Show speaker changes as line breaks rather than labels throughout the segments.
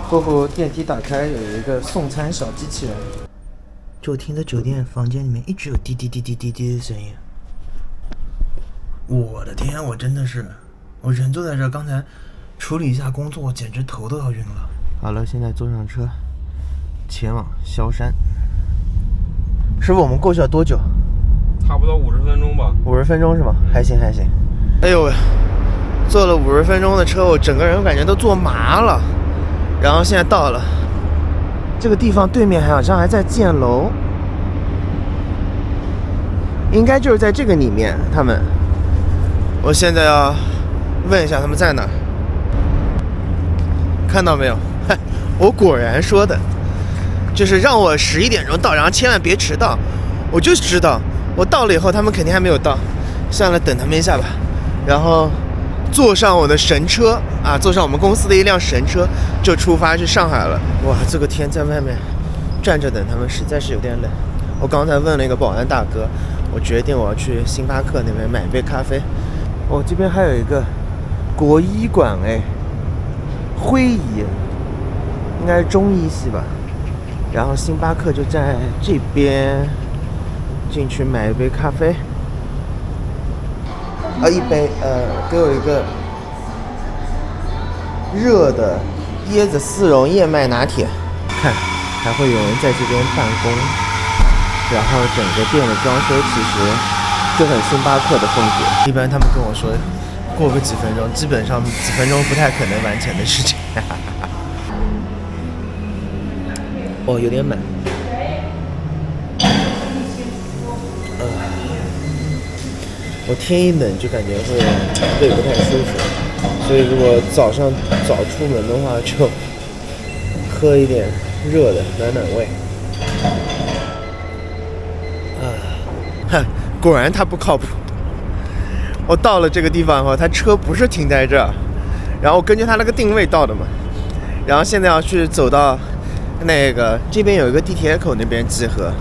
过后电梯打开，有一个送餐小机器人，就听着酒店房间里面一直有滴滴滴滴滴滴的声音。我的天，我真的是，我人坐在这，刚才处理一下工作，我简直头都要晕了。好了，现在坐上车，前往萧山。师傅，我们过去要多久？
差不多50分钟吧。
50分钟是吗？还行还行。哎呦喂，坐了50分钟的车，我整个人感觉都坐麻了。然后现在到了这个地方，对面好像还在建楼，应该就是在这个里面。他们，我现在要问一下他们在哪儿。看到没有？我果然说的，就是让我11点钟到，然后千万别迟到。我就知道，我到了以后，他们肯定还没有到。算了，等他们一下吧。然后坐上我的神车啊，坐上我们公司的一辆神车，就出发去上海了。哇，这个天在外面站着等他们，实在是有点冷。我刚才问了一个保安大哥，我决定我要去星巴克那边买一杯咖啡。哦，这边还有一个国医馆哎，徽医，应该是中医系吧。然后星巴克就在这边，进去买一杯咖啡。一杯给我一个热的椰子丝绒燕麦拿铁。看，还会有人在这边办公，然后整个店的装修其实就很星巴克的风格。一般他们跟我说，过个几分钟，基本上几分钟不太可能完成的事情。哦，有点满。我天一冷就感觉会胃不太舒服，所以如果早上早出门的话，就喝一点热的暖暖胃。果然他不靠谱。我到了这个地方后，他车不是停在这儿，然后我根据他那个定位到的嘛，然后现在要去走到那个这边有一个地铁口那边集合，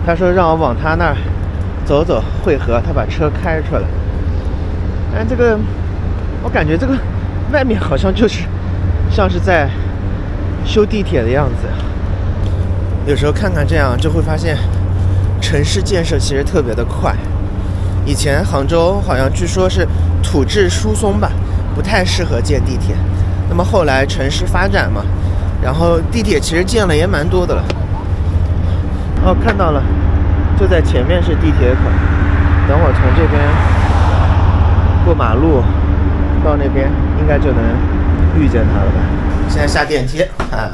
他说让我往他那儿走走汇合，他把车开出来。但这个我感觉这个外面好像就是像是在修地铁的样子。有时候看看这样就会发现城市建设其实特别的快。以前杭州好像据说是土质疏松吧，不太适合建地铁。那么后来城市发展嘛，然后地铁其实建了也蛮多的了。哦，看到了，就在前面是地铁口，等会儿从这边过马路到那边，应该就能遇见他了吧。现在下电梯啊，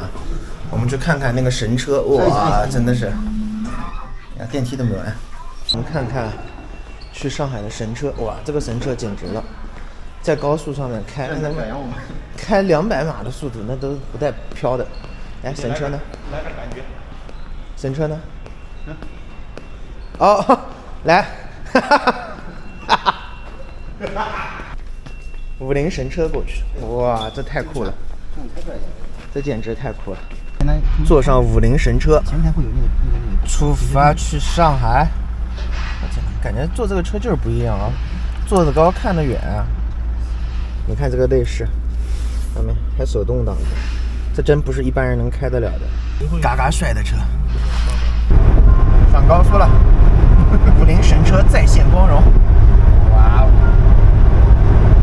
我们去看看那个神车。哇，真的是，电梯都没完。我们看看去上海的神车。哇，这个神车简直了，在高速上面开200码的速度，那都不带飘的。哎，神车呢？来个感觉。神车呢？哦，来，50神车过去。哇，这太酷了，这简直太酷了。坐上50神车，前台会有那个出发去上海。我天哪，感觉坐这个车就是不一样啊，坐得高看得远啊。你看这个内饰，上面还手动挡的，这真不是一般人能开得了的。嘎嘎帅的车。上高速了，50神车再现光荣。哇哦！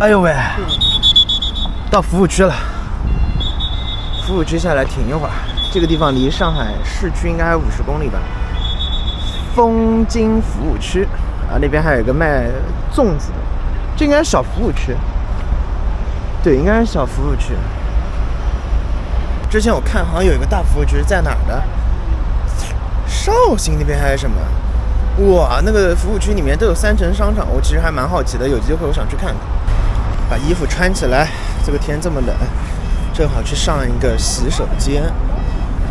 哎呦喂，到服务区了。服务区下来停一会儿，这个地方离上海市区应该还有50公里吧。枫金服务区啊，那边还有一个卖粽子的，这应该是小服务区。对，应该是小服务区。之前我看好像有一个大服务区是在哪儿的？绍兴那边还是什么？哇，那个服务区里面都有3层商场，我其实还蛮好奇的，有机会我想去看看。把衣服穿起来，这个天这么冷，正好去上一个洗手间，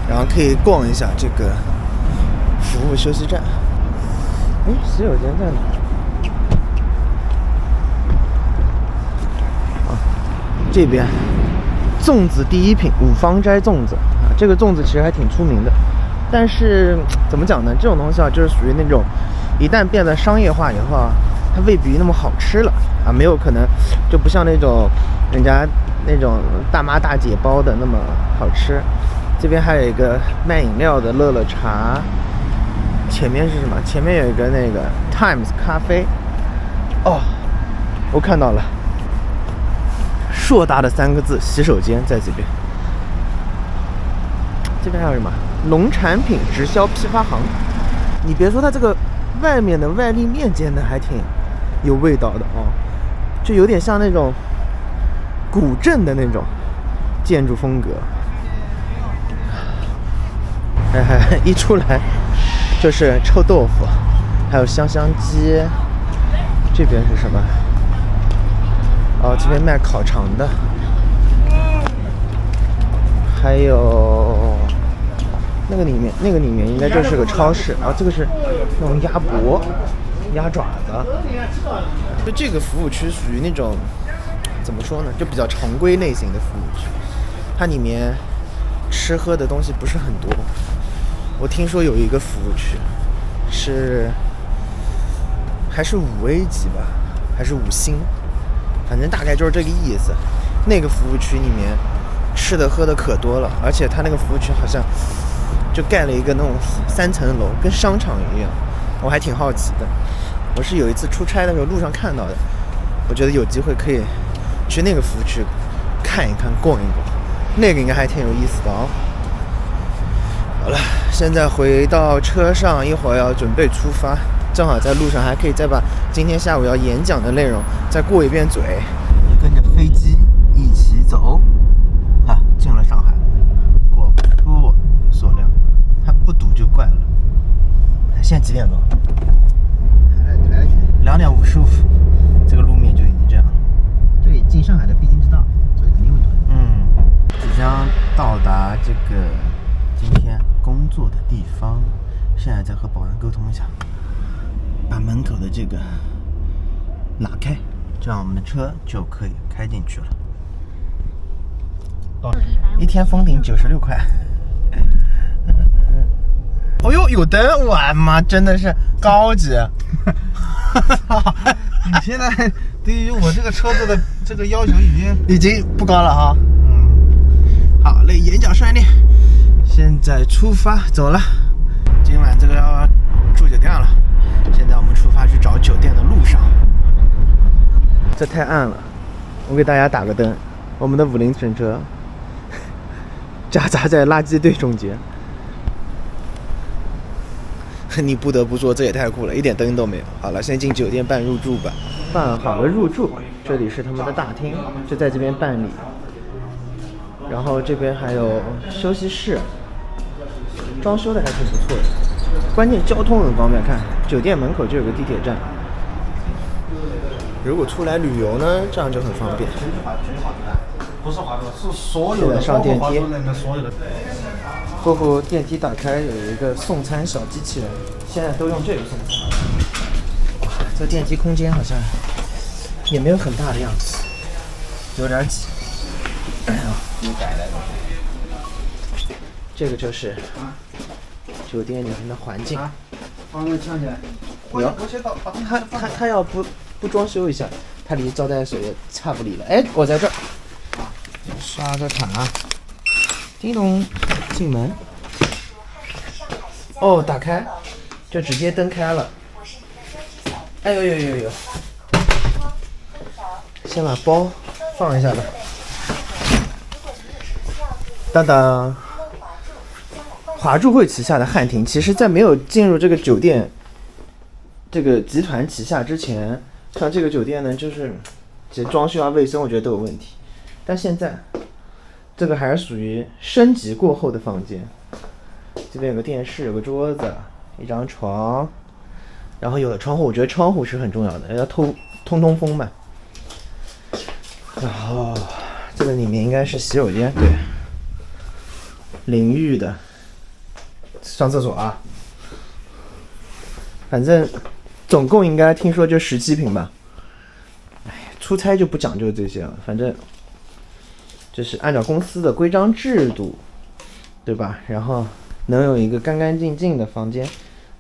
然后可以逛一下这个服务休息站。哎，洗手间在哪？啊，这边粽子第一品五芳斋粽子啊，这个粽子其实还挺出名的。但是怎么讲呢？这种东西啊，就是属于那种一旦变得商业化以后啊，它未必那么好吃了啊，没有可能就不像那种人家那种大妈大姐包的那么好吃。这边还有一个卖饮料的乐乐茶，前面是什么？前面有一个那个 Times 咖啡。哦，我看到了，硕大的3个字洗手间在这边。这边还有什么？农产品直销批发行。你别说，它这个外面的外立面建的还挺有味道的哦，就有点像那种古镇的那种建筑风格。一出来就是臭豆腐，还有香香鸡。这边是什么？哦，这边卖烤肠的，还有那个里面应该就是个超市。然后这个是那种鸭脖、鸭爪子。就这个服务区属于那种怎么说呢，就比较常规类型的服务区，它里面吃喝的东西不是很多。我听说有一个服务区还是5A 级吧，还是5星，反正大概就是这个意思。那个服务区里面吃的喝的可多了，而且它那个服务区好像就盖了一个那种3层楼，跟商场一样。我还挺好奇的，我是有一次出差的时候路上看到的，我觉得有机会可以去那个服务区看一看、逛一逛，那个应该还挺有意思的哦。好了，现在回到车上，一会儿要准备出发，正好在路上还可以再把今天下午要演讲的内容再过一遍嘴。跟着飞机一起走，进了上海，果不出我所料，它不堵就怪了。现在几点钟？2点55分，这个路面就已经这样了。
这里进上海的必经之道，所以肯定会堵。
即将到达这个今天工作的地方，现在在和保安沟通一下，把门口的这个拿开，这样我们的车就可以开进去了。一天封顶96块。哦呦，有灯！我妈，真的是高级。
你现在对于我这个车子的这个要求
已经不高了哈。好嘞，演讲顺利，现在出发走了。今晚这个要住酒店了，现在我们出发去找酒店的路上。这太暗了，我给大家打个灯。我们的50乘车夹杂在垃圾堆中间。你不得不说，这也太酷了，一点灯都没有。好了，先进酒店办入住吧。办好了入住，这里是他们的大厅，就在这边办理。然后这边还有休息室，装修的还挺不错的。关键交通很方便，看酒店门口就有个地铁站。如果出来旅游呢，这样就很方便。
不是滑动，是所有的
上电梯，
所有的。
过后电梯打开，有一个送餐小机器人，现在都用这个送餐。哇，这电梯空间好像也没有很大的样子，有点挤。这个就是酒店里面的环境。
把那抢起来。我先到，把
他要不装修一下，他离招待所也差不离了。哎，我在这儿，刷个卡，叮咚，进门。哦，打开，就直接灯开了。哎呦，先把包放一下吧。当当，华住汇旗下的汉庭，其实在没有进入这个酒店这个集团旗下之前，像这个酒店呢，就是其实装修啊、卫生，我觉得都有问题。但现在这个还是属于升级过后的房间。这边有个电视，有个桌子，一张床，然后有了窗户，我觉得窗户是很重要的，要通风嘛。然后这个里面应该是洗手间，对，淋浴的，上厕所啊。反正总共应该听说就17平吧。出差就不讲究这些了，反正就是按照公司的规章制度，对吧？然后能有一个干干净净的房间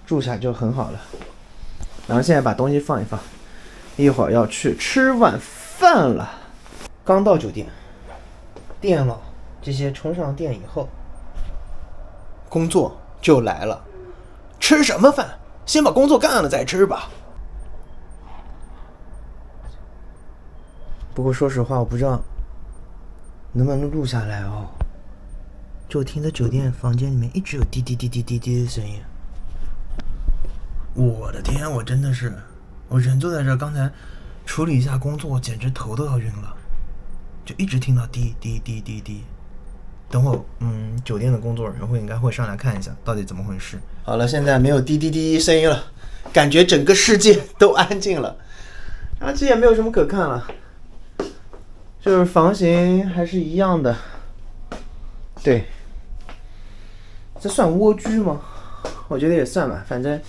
住下就很好了。然后现在把东西放一放，一会儿要去吃晚饭了。刚到酒店，电脑这些充上电以后，工作就来了。吃什么饭？先把工作干了再吃吧。不过说实话，我不知道能不能录下来哦。就我听着酒店房间里面一直有滴滴滴滴滴滴的声音。我的天，我真的是，我人坐在这儿，刚才处理一下工作，简直头都要晕了，就一直听到滴滴滴滴滴。等会酒店的工作人员应该会上来看一下到底怎么回事。好了，现在没有滴滴滴声音了，感觉整个世界都安静了，然后这也没有什么可看了，就是房型还是一样的。对，这算蜗居吗？我觉得也算吧，反正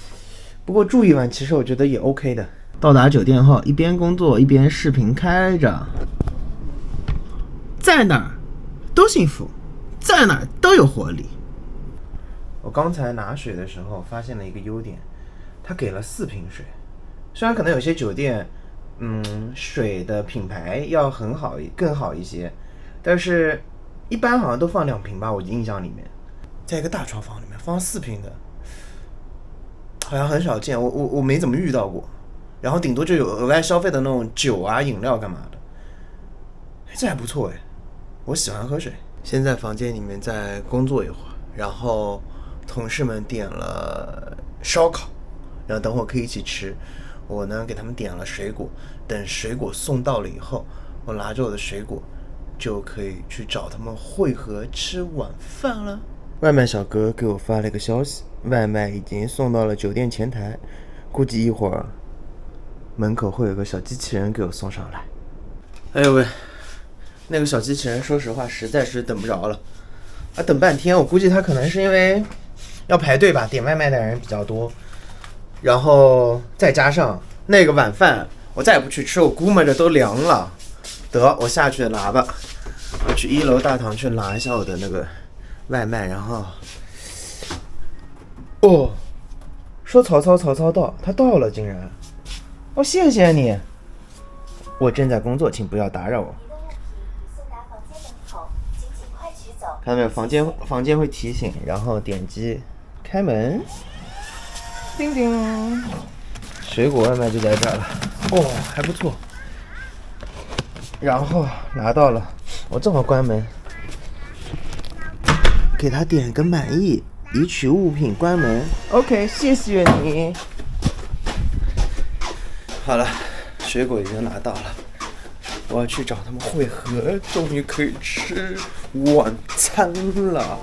不过住一晚其实我觉得也 OK 的。到达酒店后，一边工作一边视频开着，在哪儿都幸福，在哪儿都有活力。我刚才拿水的时候发现了一个优点，它给了4瓶水。虽然可能有些酒店水的品牌要更好一些，但是一般好像都放2瓶吧，我印象里面。在一个大床房里面放4瓶的，好像很少见，我没怎么遇到过。然后顶多就有额外消费的那种酒啊、饮料干嘛的，这还不错哎，我喜欢喝水。先在房间里面再工作一会儿，然后同事们点了烧烤，然后等会儿可以一起吃。我呢给他们点了水果，等水果送到了以后，我拿着我的水果就可以去找他们会合吃晚饭了。外卖小哥给我发了一个消息，外卖已经送到了酒店前台，估计一会儿门口会有个小机器人给我送上来。哎呦喂，那个小机器人说实话实在是等不着了啊，等半天。我估计他可能是因为要排队吧，点外卖的人比较多，然后再加上那个晚饭我再也不去吃，我估摸着都凉了。得，我下去拿吧，我去1楼大堂去拿一下我的那个外卖。然后说曹操到，他到了竟然。谢谢你，我正在工作，请不要打扰我。看到没有，房间会提醒，然后点击开门，叮叮，水果外卖就在这儿了。还不错。然后拿到了，我正好关门，给他点个满意，已取物品，关门。OK， 谢谢你。好了，水果已经拿到了，我要去找他们会合，终于可以吃晚餐了。